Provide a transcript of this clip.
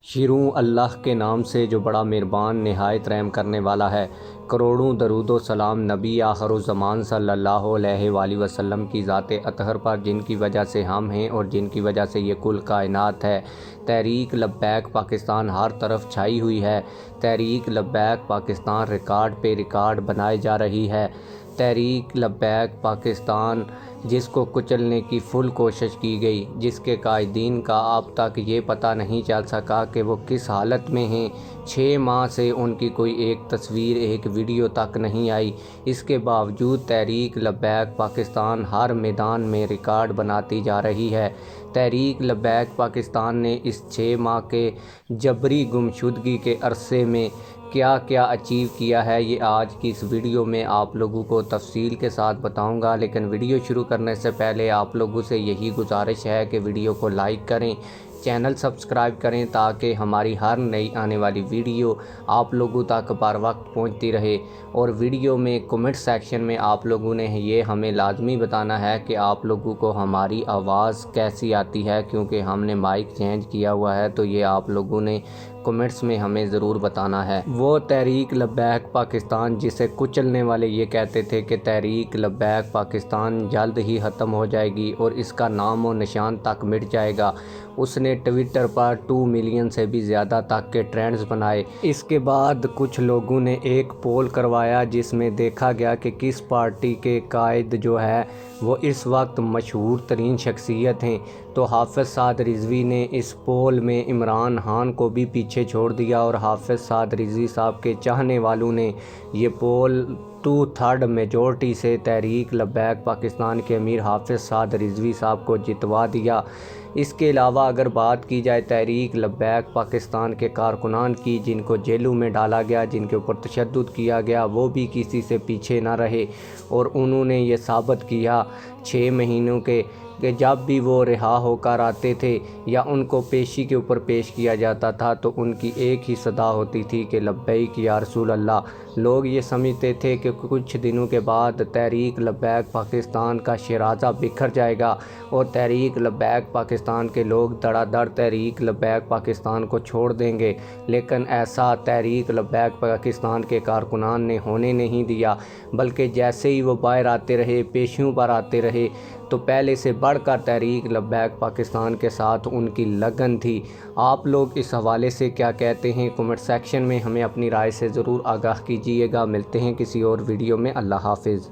شروع اللہ کے نام سے جو بڑا مہربان نہایت رحم کرنے والا ہے۔ کروڑوں درود و سلام نبی آخر الزمان صلی اللہ علیہ وآلہ وسلم کی ذات اطہر پر، جن کی وجہ سے ہم ہیں اور جن کی وجہ سے یہ کل کائنات ہے۔ تحریک لبیک پاکستان ہر طرف چھائی ہوئی ہے۔ تحریک لبیک پاکستان ریکارڈ پہ ریکارڈ بنائے جا رہی ہے۔ تحریک لبیک پاکستان جس کو کچلنے کی فل کوشش کی گئی، جس کے قائدین کا اب تک یہ پتہ نہیں چل سکا کہ وہ کس حالت میں ہیں۔ 6 ماہ سے ان کی کوئی ایک تصویر، ایک ویڈیو تک نہیں آئی۔ اس کے باوجود تحریک لبیک پاکستان ہر میدان میں ریکارڈ بناتی جا رہی ہے۔ تحریک لبیک پاکستان نے اس 6 ماہ کے جبری گمشدگی کے عرصے میں کیا کیا اچیو کیا ہے، یہ آج کی اس ویڈیو میں آپ لوگوں کو تفصیل کے ساتھ بتاؤں گا۔ لیکن ویڈیو شروع کرنے سے پہلے آپ لوگوں سے یہی گزارش ہے کہ ویڈیو کو لائک کریں، چینل سبسکرائب کریں تاکہ ہماری ہر نئی آنے والی ویڈیو آپ لوگوں تک بر وقت پہنچتی رہے۔ اور ویڈیو میں کمنٹ سیکشن میں آپ لوگوں نے یہ ہمیں لازمی بتانا ہے کہ آپ لوگوں کو ہماری آواز کیسی آتی ہے، کیونکہ ہم نے مائک چینج کیا ہوا ہے، تو یہ آپ لوگوں نے کمنٹس میں ہمیں ضرور بتانا ہے۔ وہ تحریک لبیک پاکستان جسے کچلنے والے یہ کہتے تھے کہ تحریک لبیک پاکستان جلد ہی ختم ہو جائے گی اور اس کا نام و نشان تک مٹ جائے گا، اس نے ٹویٹر پر 2 ملین سے بھی زیادہ تک کے ٹرینڈز بنائے۔ اس کے بعد کچھ لوگوں نے ایک پول کروایا جس میں دیکھا گیا کہ کس پارٹی کے قائد جو ہے وہ اس وقت مشہور ترین شخصیت ہیں، تو حافظ سعد رضوی نے اس پول میں عمران خان کو بھی پیچھے چھوڑ دیا اور حافظ سعد رضوی صاحب کے چاہنے والوں نے یہ پول 2/3 میجورٹی سے تحریک لبیک پاکستان کے امیر حافظ سعد رضوی صاحب کو جتوا دیا۔ اس کے علاوہ اگر بات کی جائے تحریک لبیک پاکستان کے کارکنان کی، جن کو جیلوں میں ڈالا گیا، جن کے اوپر تشدد کیا گیا، وہ بھی کسی سے پیچھے نہ رہے اور انہوں نے یہ ثابت کیا 6 مہینوں کے کہ جب بھی وہ رہا ہو کر آتے تھے یا ان کو پیشی کے اوپر پیش کیا جاتا تھا تو ان کی ایک ہی صدا ہوتی تھی کہ لبیک یا رسول اللہ۔ لوگ یہ سمجھتے تھے کہ کچھ دنوں کے بعد تحریک لبیک پاکستان کا شیرازہ بکھر جائے گا اور تحریک لبیک پاکستان کے لوگ دڑا دڑ تحریک لبیک پاکستان کو چھوڑ دیں گے، لیکن ایسا تحریک لبیک پاکستان کے کارکنان نے ہونے نہیں دیا، بلکہ جیسے ہی وہ باہر آتے رہے، پیشیوں پر آتے رہے، تو پہلے سے بڑھ کر تحریک لبیک پاکستان کے ساتھ ان کی لگن تھی۔ آپ لوگ اس حوالے سے کیا کہتے ہیں کمنٹ سیکشن میں ہمیں اپنی رائے سے ضرور آگاہ کیجیے گا۔ ملتے ہیں کسی اور ویڈیو میں۔ اللہ حافظ۔